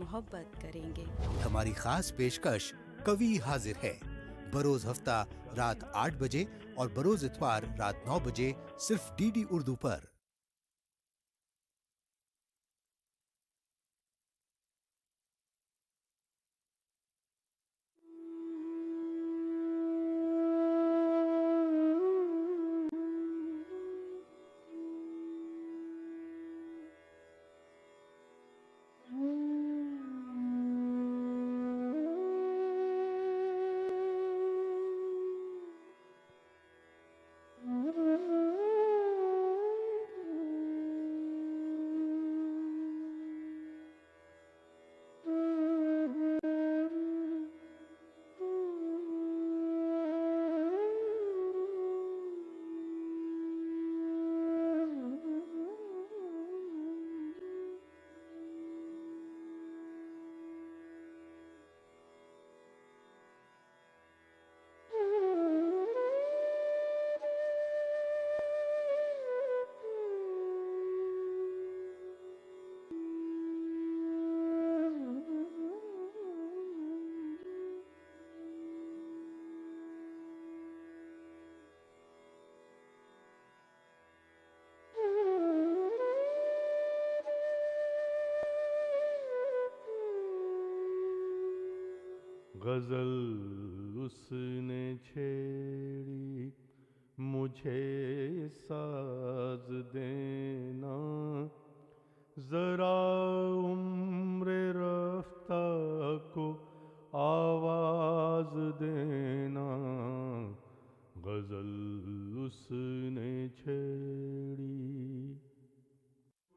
मोहब्बत करेंगे। हमारी खास पेशकश कवि हाजिर है, बरोज हफ्ता रात 8 बजे और बरोज इतवार रात 9 बजे सिर्फ डीडी उर्दू पर। गजल उसने छेड़ी मुझे साज देना, जरा उम्र रफ्ता को आवाज देना। गजल उसने छेड़ी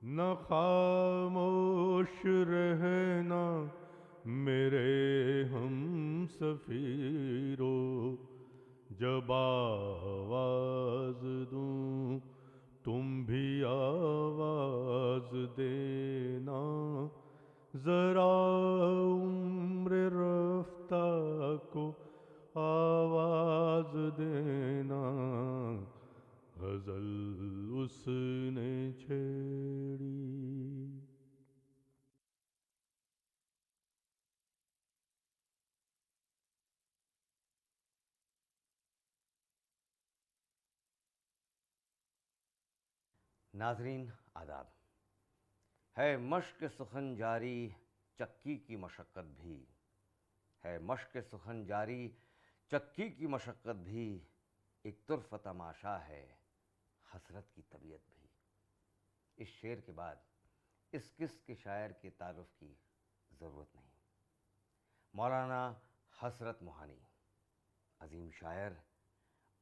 न खामोश रहना मेरे हम सफीरो, जब आवाज दूं तुम भी आवाज देना। जरा उम्र रफ्ता को आवाज देना, गजल उसने छेड़ी। नाजरीन आदाब। है मश्क सुखन जारी चक्की की मशक्क़त भी, है मश्क सुखन जारी चक्की की मशक्क़त भी, एक तुर्फ़ तमाशा है हसरत की तबीयत भी। इस शेर के बाद इस किस्त के शायर के तारुफ़ की ज़रूरत नहीं। मौलाना हसरत मोहानी, अज़ीम शायर,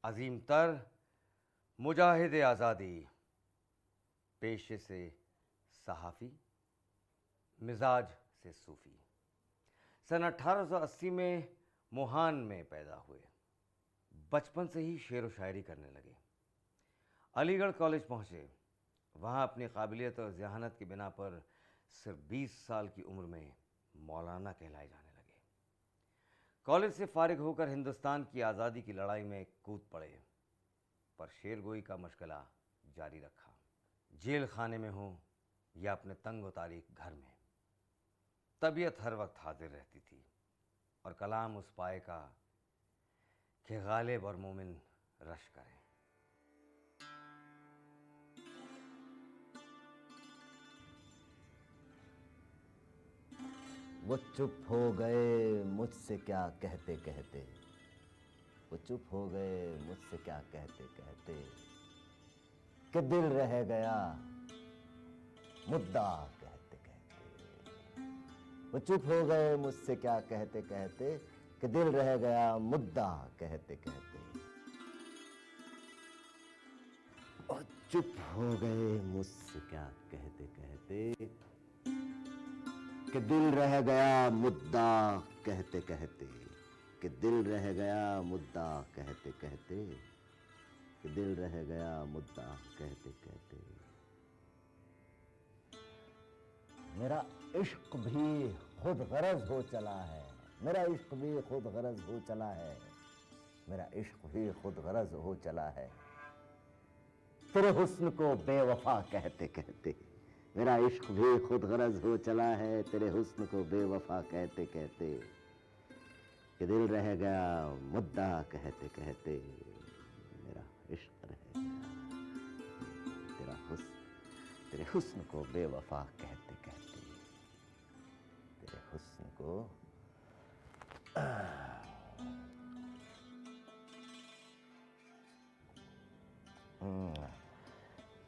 अज़ीम तर, मुजाहिद आज़ादी, पेशे से सहाफ़ी, मिजाज से सूफ़ी। सन 1880 में मुहान में पैदा हुए। बचपन से ही शेर व शायरी करने लगे। अलीगढ़ कॉलेज पहुँचे। वहाँ अपनी काबिलियत और ज़हानत की बिना पर सिर्फ 20 साल की उम्र में मौलाना कहलाए जाने लगे। कॉलेज से फारिग होकर हिंदुस्तान की आज़ादी की लड़ाई में कूद पड़े, पर शेरगोई का मशगला जारी रखा। जेल खाने में हो या अपने तंग व तारीक घर में, तबीयत हर वक्त हाजिर रहती थी और कलाम उस पाए का कि गालिब और मोमिन रश करें। वो चुप हो गए मुझसे क्या कहते कहते, वो चुप हो गए मुझसे क्या कहते कहते, कि दिल रह गया मुद्दा कहते कहते। वो चुप हो गए मुझसे क्या कहते कहते, कि दिल रह गया मुद्दा कहते कहते। और चुप हो गए मुझसे क्या कहते कहते, कि दिल रह गया मुद्दा कहते कहते, कि दिल रह गया मुद्दा कहते कहते, कि दिल रह गया मुद्दा कहते कहते। मेरा इश्क भी खुद गरज हो चला है, मेरा इश्क भी खुद गरज हो चला है, मेरा इश्क भी खुद गरज हो चला है, तेरे हुस्न को बेवफा कहते कहते, मेरा इश्क भी खुद गरज हो चला है तेरे हुस्न को बेवफा कहते कहते, कि दिल रह गया मुद्दा कहते कहते, मेरा इश्क रह गया तेरे हुस्न को बेवफा कहते कहते, तेरे हुस्न को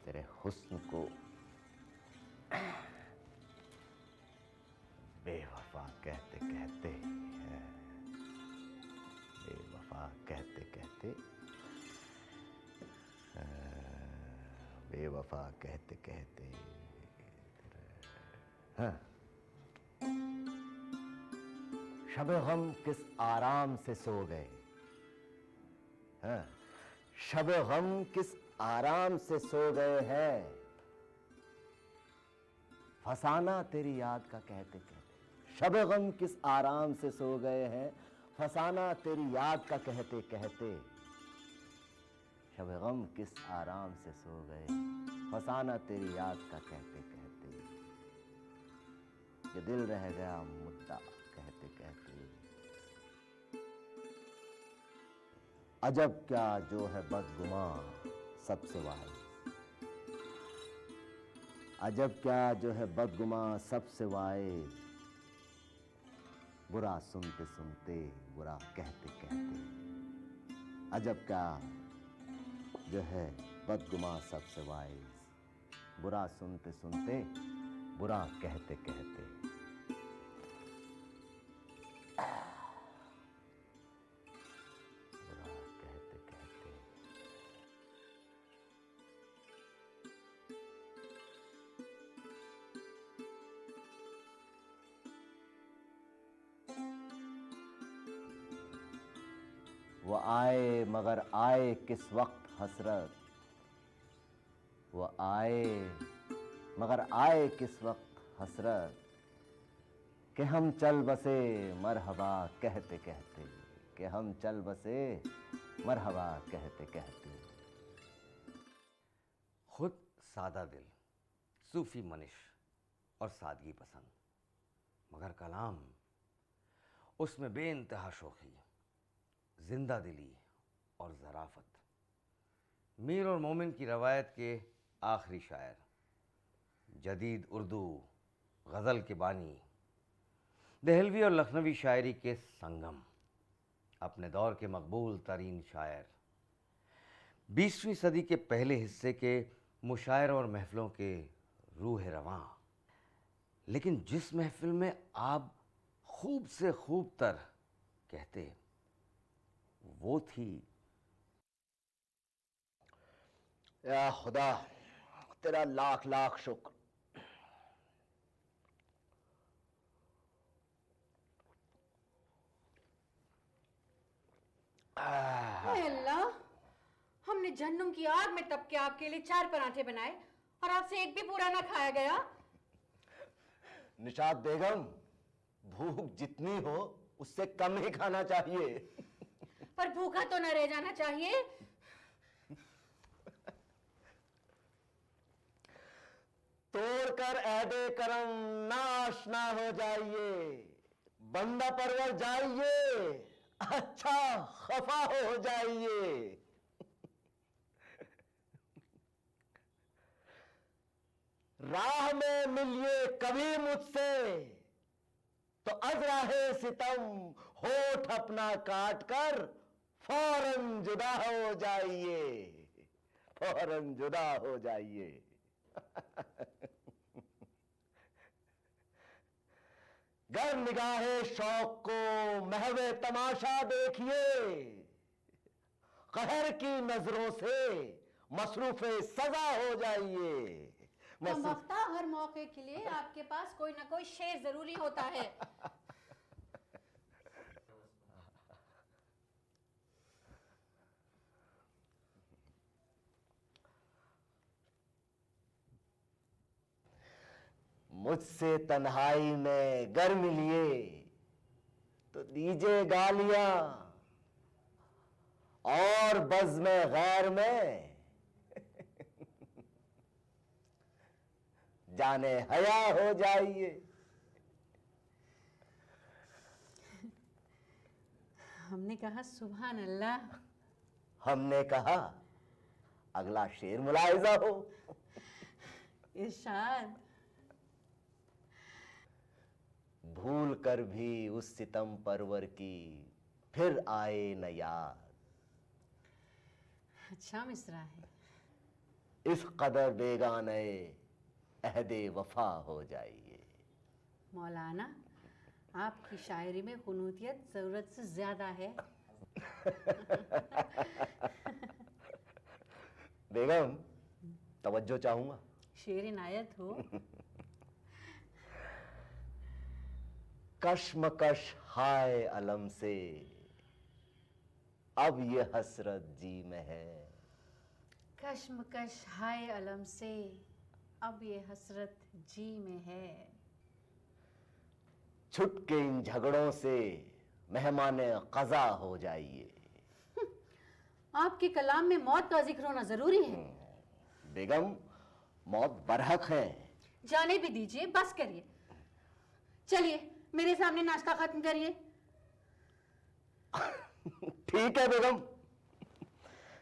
तेरे हुस्न को बेवफा कहते कहते, बेवफा कहते कहते, बेवफा कहते कहते, हाँ। शब गम किस आराम से सो गए, हाँ। शब गम किस आराम से सो गए हैं, फसाना तेरी याद का कहते कहते। शब गम किस आराम से सो गए हैं, फसाना तेरी याद का कहते कहते, शब गम किस आराम से सो गए, फसाना तेरी याद का कहते कहते, ये दिल रह गया मुद्दा कहते कहते। अजब क्या जो है बदगुमा सबसे वाइज, अजब क्या जो है बदगुमा सबसे वाइज, बुरा सुनते सुनते बुरा कहते कहते। अजब क्या जो है बदगुमा सबसे वाइज, बुरा सुनते सुनते बुरा कहते कहते। बुरा कहते कहते। वो आए मगर आए किस वक्त हसरत, वो आए मगर आए किस वक्त हसरत, कि हम चल बसे मरहबा कहते कहते, कि हम चल बसे मरहबा कहते कहते। खुद सादा दिल, सूफी मनिश और सादगी पसंद, मगर कलाम उसमें बेइंतहा शोखी, जिंदा दिली और ज़राफ़त। मीर और मोमिन की रवायत के आखिरी शायर, जदीद उर्दू गज़ल के बानी, दहलवी और लखनवी शायरी के संगम, अपने दौर के मकबूल तरीन शायर, 20वीं सदी के पहले हिस्से के मुशायर और महफ़िलों के रूह रवां। लेकिन जिस महफ़िल में आप खूब से खूब तर कहते, वो थी या खुदा तेरा लाख लाख शुक्र। अल्लाह, हमने जहन्नुम की आग में तप के आपके लिए 4 पराठे बनाए और आपसे एक भी पूरा ना खाया गया। निशात बेगम, भूख जितनी हो उससे कम ही खाना चाहिए। पर भूखा तो न रह जाना चाहिए। तोड़कर ऐदे करम नाशना हो जाइए, बंदा परवर जाइए, अच्छा खफा हो जाइए। राह में मिलिए कभी मुझसे तो अज़राहे सितम होठ अपना काट कर फौरन जुदा हो जाइए, फौरन जुदा हो जाइए। गर निगाहे शौक को महवे तमाशा देखिए, कहर की नजरों से मसरूफे सजा हो जाइए। वक्ता हर मौके के लिए आपके पास कोई ना कोई शेर जरूरी होता है। मुझसे तन्हाई में गर मिलिए तो दीजिए गालियां, और बज़्म गैर में जाने हया हो जाइए। हमने कहा सुभान अल्लाह। हमने कहा अगला शेर मुलाहिजा हो। इरशाद। भूल कर भी उस सितम परवर की फिर आए न याद। अच्छा मिसरा है। इस कदर बेगाने अहदे वफा हो जाइए। मौलाना, आपकी शायरी में खुनूतियत जरूरत से ज्यादा है। बेगम, तवज्जो चाहूंगा। शेर इनायत हो। कश्मकश हाय अलम से अब ये हसरत जी में है। कश्मकश हाय अलम से अब ये हसरत जी में है। छुट के इन झगड़ों से मेहमाने कज़ा हो जाइए। आपके कलाम में मौत का जिक्र होना जरूरी है। बेगम, मौत बरहक है। जाने भी दीजिए, बस करिए। चलिए मेरे सामने नाश्ता खत्म करिए। ठीक है बेगम,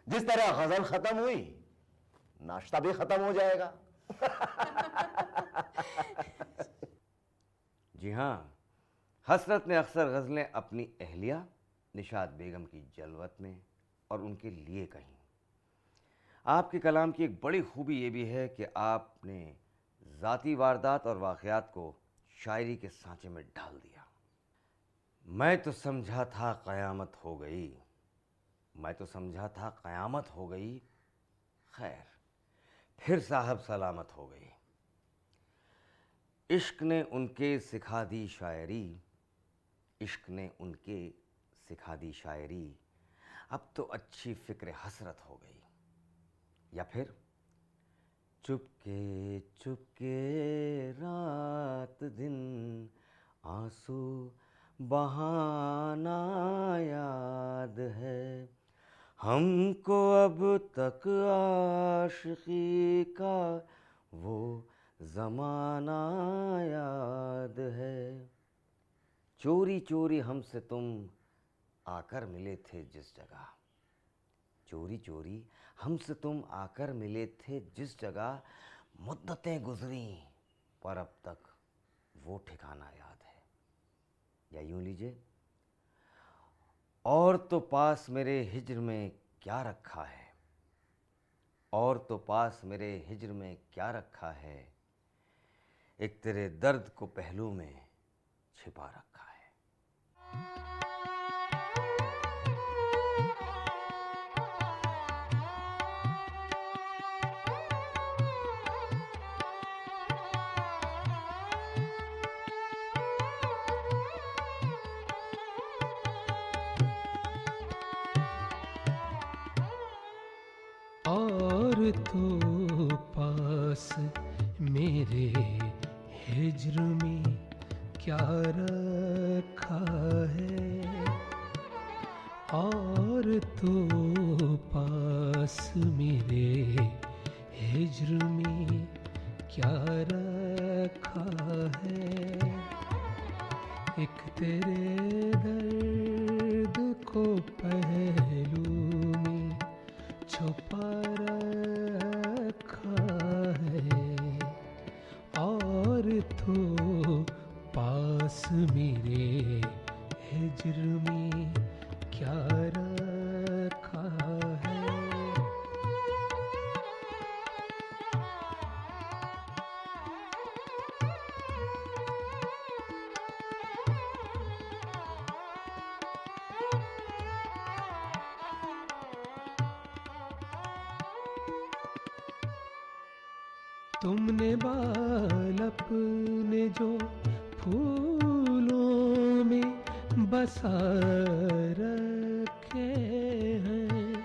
जिस तरह गजल खत्म हुई नाश्ता भी खत्म हो जाएगा। जी हाँ, हसरत ने अक्सर गज़लें अपनी अहलिया निशात बेगम की जलवत में और उनके लिए कहीं। आपके कलाम की एक बड़ी खूबी ये भी है कि आपने ज़ाती वारदात और वाक़यात को शायरी के सांचे में ढाल दिया। मैं तो समझा था क़यामत हो गई, मैं तो समझा था क़यामत हो गई, खैर फिर साहब सलामत हो गई। इश्क ने उनके सिखा दी शायरी, इश्क ने उनके सिखा दी शायरी, अब तो अच्छी फ़िक्र हसरत हो गई। या फिर चुपके चुपके रात दिन आंसू बहाना याद है, हमको अब तक आशिकी का वो ज़माना याद है। चोरी चोरी हमसे तुम आकर मिले थे जिस जगह, चोरी चोरी हमसे तुम आकर मिले थे जिस जगह, मुद्दतें गुजरी पर अब तक वो ठिकाना याद है। या यूं लीजिए, और तो पास मेरे हिज्र में क्या रखा है, और तो पास मेरे हिज्र में क्या रखा है, एक तेरे दर्द को पहलू में छिपा रखा है। और तो पास मेरे हिज्र में क्या रखा है, और तो पास मेरे हिज्र में क्या रखा है, एक तेरे दर्द को पहलू में छुपा रखा है, और तो पास मेरे हिज्र में क्या रखा है। तुमने बाल अपने जो फूलों में बसा रखे हैं,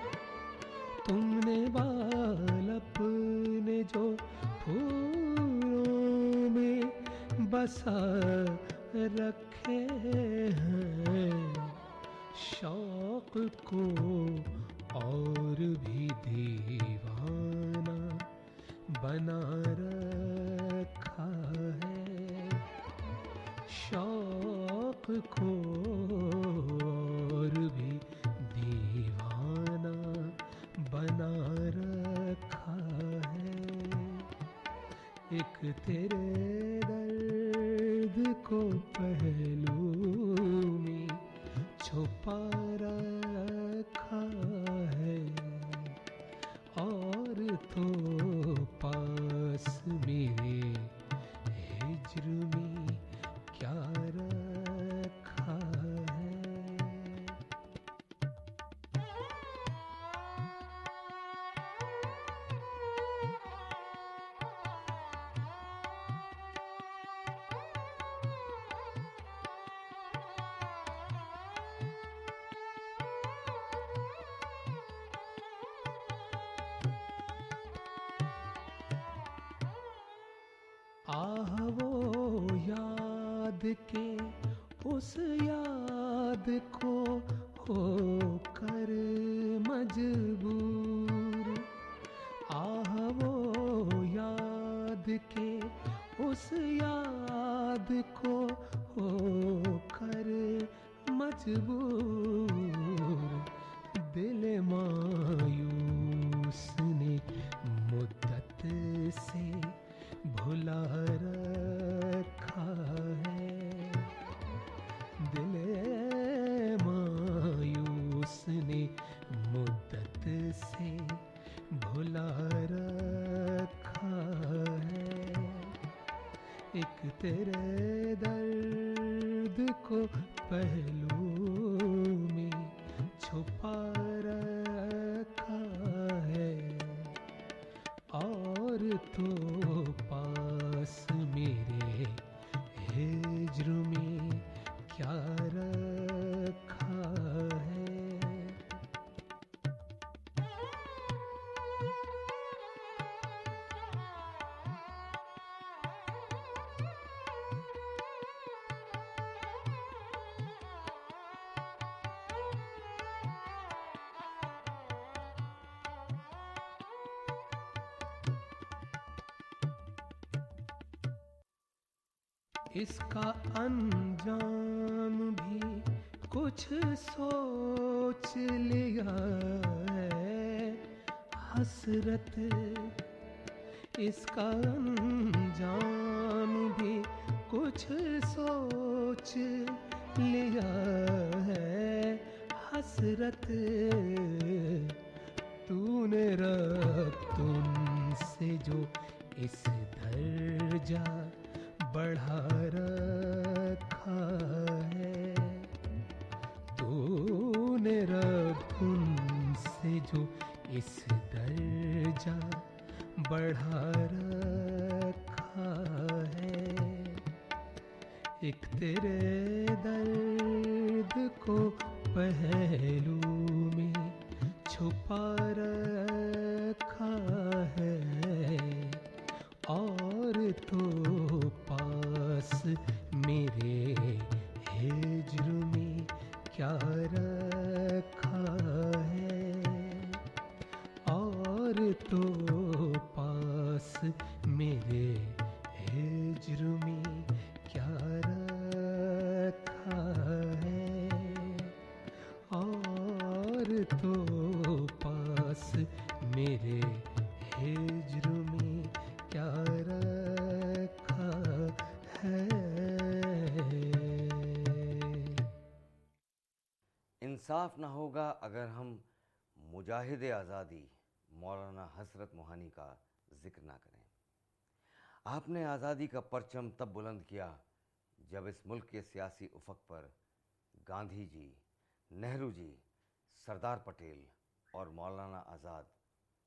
तुमने बाल अपने जो फूलों में बसा रखे हैं, शौक को और भी दीवाना बना रखा को और भी दीवाना बना रखा है। एक तेरे दर्द को पहलू में छुपा रखा है, और तो पास मेरे हिज्र में क्या रखा है। आह वो याद के उस याद को हो कर मजबूर। आह वो याद के उस याद को हो कर मजबूर। दिल मायूस ने मुद्दत से भुला रखा है। दिल मायूस ने मुद्दत से भुला रखा है। एक तेरे दर्द को पहलू में छुपा रखा है, और तो पास मेरे हिज्र में क्या रखा है। इसका अंजाम भी कुछ सोच लिया है हसरत। इसका अंजाम भी कुछ सोच लिया है हसरत। तूने रब तुमसे जो इस दर्जा बढ़ा रखा है, तूने रब तुमसे जो इस दर्जा बढ़ा रखा है। एक तेरे दर्द को पहलू में छुपा रखा है, और तो पास मेरे हिज्र में क्या रखा है, और तो पास मेरे हिज्र में क्या रखा है, और तो पास मेरे हिज्र में क्या रखा है। इंसाफ ना होगा अगर हम मुजाहिद आज़ादी मौलाना हसरत मोहानी का जिक्र ना करें। आपने आज़ादी का परचम तब बुलंद किया जब इस मुल्क के सियासी उफक पर गांधी जी, नेहरू जी, सरदार पटेल और मौलाना आज़ाद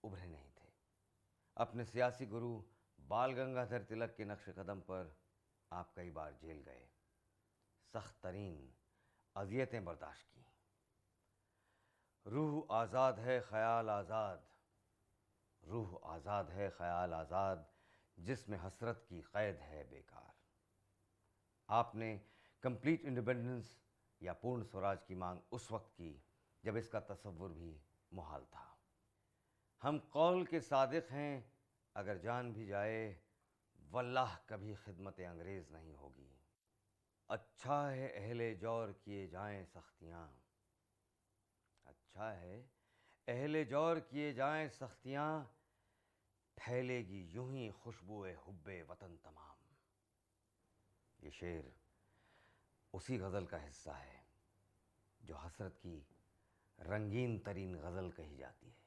उभरे नहीं थे। अपने सियासी गुरु बाल गंगाधर तिलक के नक्श कदम पर आप कई बार जेल गए, सख्त तरीन अज़ियतें बर्दाश्त की। रूह आज़ाद है ख़याल आज़ाद, रूह आज़ाद है ख़याल आज़ाद, जिसमें हसरत की क़ैद है बेकार। आपने कंप्लीट इंडिपेंडेंस या पूर्ण स्वराज की मांग उस वक्त की जब इसका तसव्वुर भी मुहाल था। हम कौल के सादिक़ हैं, अगर जान भी जाए वल्लाह कभी खिदमत अंग्रेज़ नहीं होगी। अच्छा है अहले जौर किए जाएं सख्तियाँ, अच्छा है अहले जौर किए जाएं सख्तियाँ, फैलेगी यूं ही खुशबुए हुब्बे वतन तमाम। ये शेर उसी गज़ल का हिस्सा है जो हसरत की रंगीन तरीन गज़ल कही जाती है।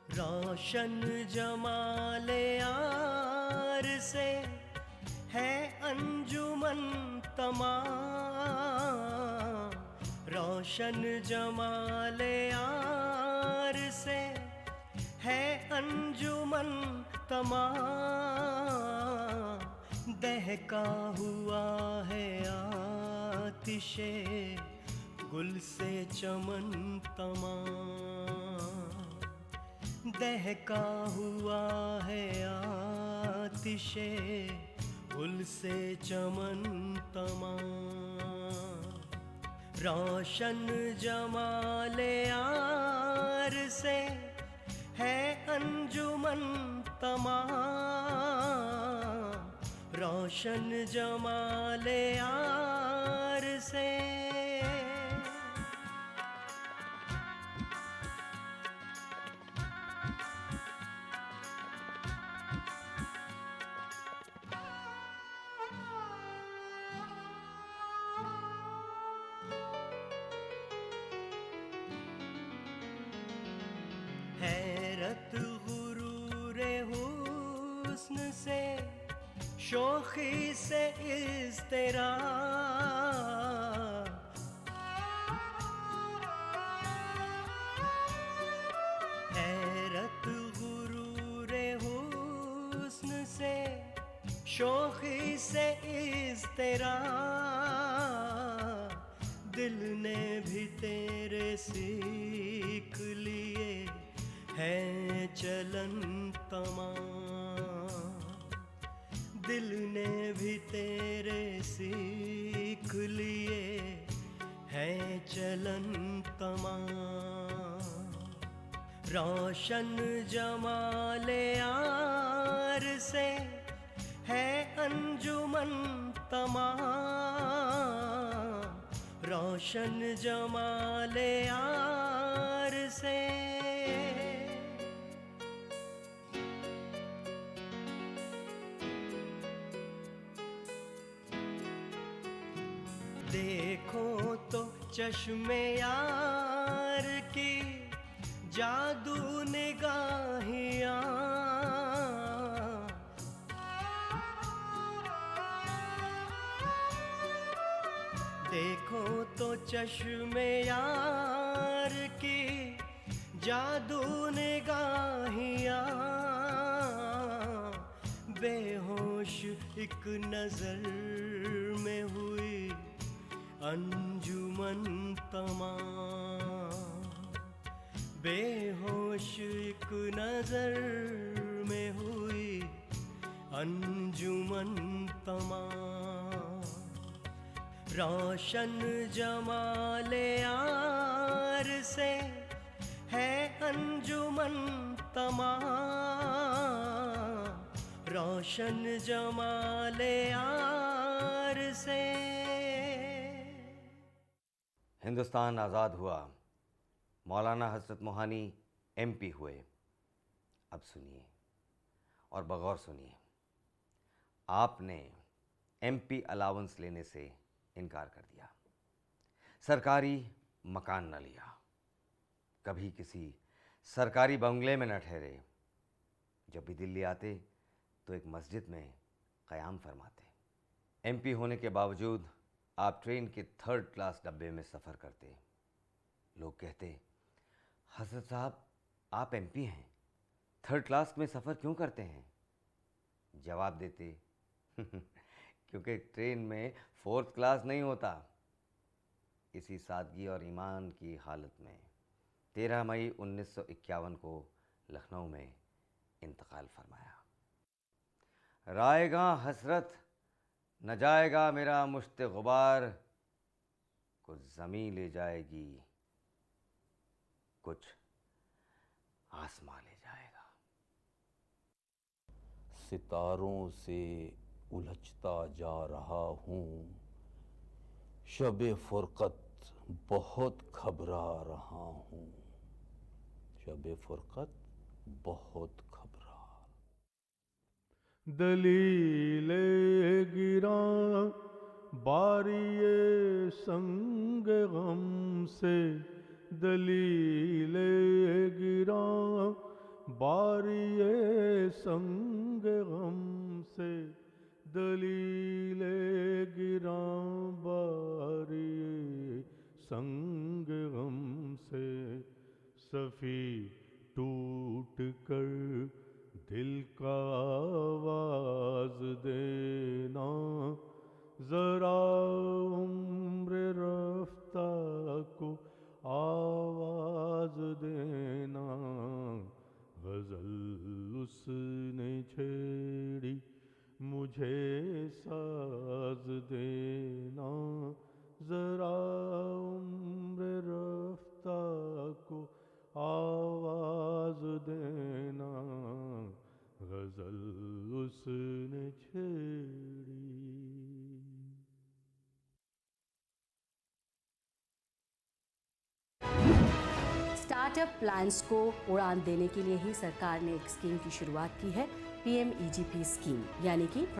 रोशन जमाले यार से है अंजुमन तमाम, रोशन जमाले यार से है अंजुमन तमाम, दहका हुआ है आतिशे गुल से चमन तमाम, दहका हुआ है आतिशे गुल से चमन तमाम, रोशन जमाले यार से है अंजुमन तमाम, रोशन जमाले यार से। हैरत गुरूरे हुस्न से शोखी से इज़्तिरा, हैरत गुरूरे हुस्न से शोखी से इज़्तिरा, दिल ने भी तेरे सीख लिए है चलन तमाम, दिल ने भी तेरे सीख लिए है चलन तमाम, रोशन जमाले यार से है अंजुमन तमाम, रोशन जमाले यार से। देखो तो चश्मे यार की जादू निगाहियाँ, देखो तो चश्मे यार की जादू निगाहियाँ, बेहोश एक नजर में हुई अंजुमन तमाम, बेहोश एक नजर में हुई अंजुमन तमाम, रोशन जमाले यार से है अंजुमन तमाम, रोशन जमाले यार से। हिंदुस्तान आज़ाद हुआ, मौलाना हज़रत मोहानी MP हुए। अब सुनिए और बगौर सुनिए, आपने MP अलाउंस लेने से इनकार कर दिया, सरकारी मकान न लिया, कभी किसी सरकारी बंगले में न ठहरे, जब भी दिल्ली आते तो एक मस्जिद में क़याम फरमाते। MP होने के बावजूद आप ट्रेन के 3rd क्लास डब्बे में सफ़र करते। लोग कहते, हज़रत साहब आप MP हैं, 3rd क्लास में सफ़र क्यों करते हैं? जवाब देते क्योंकि ट्रेन में 4th क्लास नहीं होता, इसी सादगी और ईमान की हालत में 13 मई 1951 को लखनऊ में इंतकाल फरमाया। रायगा हसरत न जाएगा मेरा मुश्ते गुबार, कुछ ज़मीं ले जाएगी, कुछ आसमां ले जाएगा। सितारों से उलझता जा रहा हूँ, शब फुरकत बहुत घबरा रहा हूँ, शब फुरकत बहुत घबरा। दलीले गिरा बारिये संग गम से, दलीले गिरा बारिये संग गम से, दलीले गिरा बारिये संग गम से। सफ़ी टूट कर दिल का आवाज देना, जरा उम्र रफ्ता को आवाज देना। गज़ल उसने छेड़ी मुझे साज देना, जरा उम्र रफ्ता को आवाज देना। गज़ल उसने छेड़ी। स्टार्टअप प्लान्स को उड़ान देने के लिए ही सरकार ने एक स्कीम की शुरुआत की है, PMEGP स्कीम, यानी कि